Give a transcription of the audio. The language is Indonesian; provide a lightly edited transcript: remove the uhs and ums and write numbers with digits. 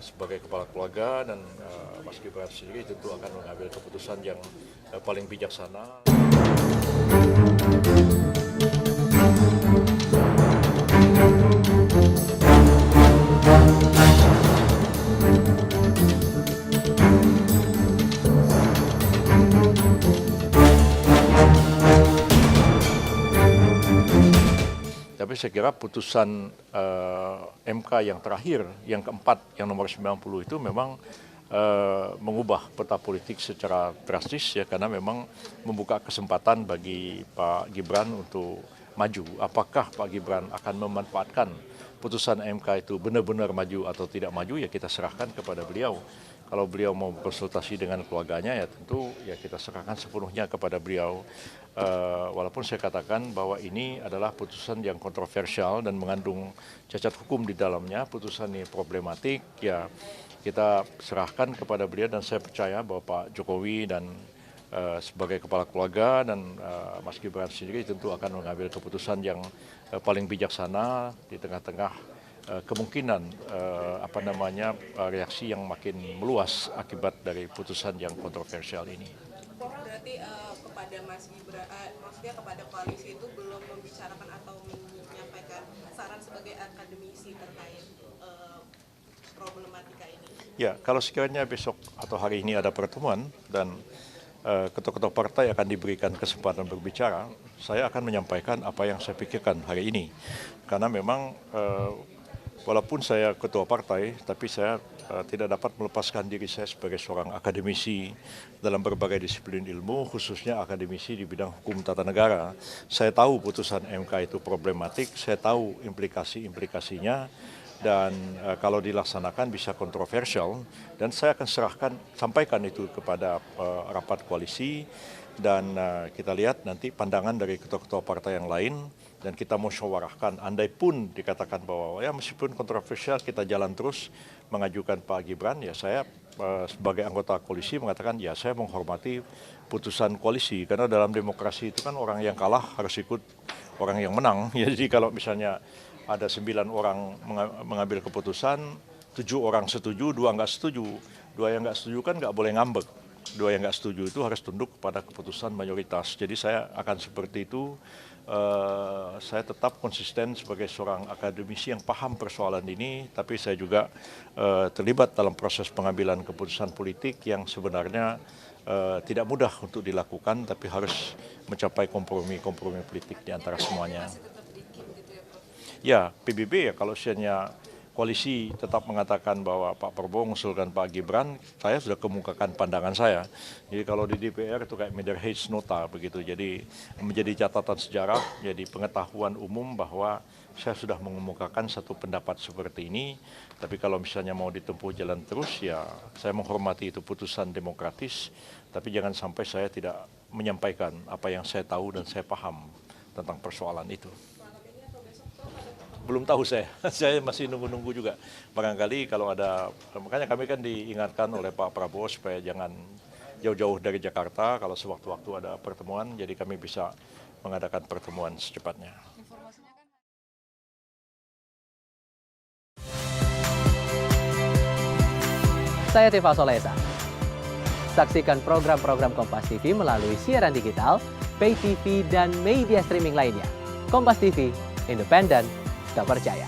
sebagai kepala keluarga dan Mas Gibran sendiri tentu akan mengambil keputusan yang paling bijaksana. Tapi saya kira putusan MK yang terakhir, yang keempat, yang nomor 90 itu memang mengubah peta politik secara drastis ya, karena memang membuka kesempatan bagi Pak Gibran untuk maju. Apakah Pak Gibran akan memanfaatkan putusan MK itu benar-benar maju atau tidak maju, ya kita serahkan kepada beliau. Kalau beliau mau konsultasi dengan keluarganya, ya tentu ya kita serahkan sepenuhnya kepada beliau. Walaupun saya katakan bahwa ini adalah putusan yang kontroversial dan mengandung cacat hukum di dalamnya, putusan ini problematik, ya kita serahkan kepada beliau dan saya percaya bahwa Pak Jokowi dan sebagai kepala keluarga dan Mas Gibran sendiri tentu akan mengambil keputusan yang paling bijaksana di tengah-tengah kemungkinan reaksi yang makin meluas akibat dari putusan yang kontroversial ini. Berarti kepada Mas Gibran, maksudnya kepada koalisi itu belum membicarakan atau menyampaikan saran sebagai akademisi terkait problematika ini? Ya, kalau sekiranya besok atau hari ini ada pertemuan dan ketua-ketua partai akan diberikan kesempatan berbicara, saya akan menyampaikan apa yang saya pikirkan hari ini. Karena memang walaupun saya ketua partai, tapi saya tidak dapat melepaskan diri saya sebagai seorang akademisi dalam berbagai disiplin ilmu, khususnya akademisi di bidang hukum tata negara. Saya tahu putusan MK itu problematik, saya tahu implikasi-implikasinya, dan kalau dilaksanakan bisa kontroversial, dan saya akan sampaikan itu kepada rapat koalisi, dan kita lihat nanti pandangan dari ketua-ketua partai yang lain, dan kita musyawarahkan. Andai pun dikatakan bahwa ya meskipun kontroversial kita jalan terus mengajukan Pak Gibran, ya saya sebagai anggota koalisi mengatakan ya saya menghormati putusan koalisi, karena dalam demokrasi itu kan orang yang kalah harus ikut orang yang menang. Jadi kalau misalnya ada 9 orang mengambil keputusan, 7 orang setuju, 2 nggak setuju. 2 yang nggak setuju kan nggak boleh ngambek. 2 yang nggak setuju itu harus tunduk kepada keputusan mayoritas. Jadi saya akan seperti itu. Saya tetap konsisten sebagai seorang akademisi yang paham persoalan ini, tapi saya juga terlibat dalam proses pengambilan keputusan politik yang sebenarnya tidak mudah untuk dilakukan, tapi harus mencapai kompromi politik di antara semuanya. Ya, PBB ya kalau misalnya koalisi tetap mengatakan bahwa Pak Prabowo mengusulkan Pak Gibran, saya sudah kemukakan pandangan saya. Jadi kalau di DPR itu kayak Meder Heights nota begitu. Jadi menjadi catatan sejarah, jadi pengetahuan umum bahwa saya sudah mengemukakan satu pendapat seperti ini. Tapi kalau misalnya mau ditempuh jalan terus, ya saya menghormati itu putusan demokratis. Tapi jangan sampai saya tidak menyampaikan apa yang saya tahu dan saya paham tentang persoalan itu. Belum tahu saya masih nunggu-nunggu juga. Barangkali kalau ada, makanya kami kan diingatkan oleh Pak Prabowo supaya jangan jauh-jauh dari Jakarta, kalau sewaktu-waktu ada pertemuan, jadi kami bisa mengadakan pertemuan secepatnya. Saya Tifa Solesa. Saksikan program-program Kompas TV melalui siaran digital, pay TV, dan media streaming lainnya. Kompas TV, independen, tak percaya.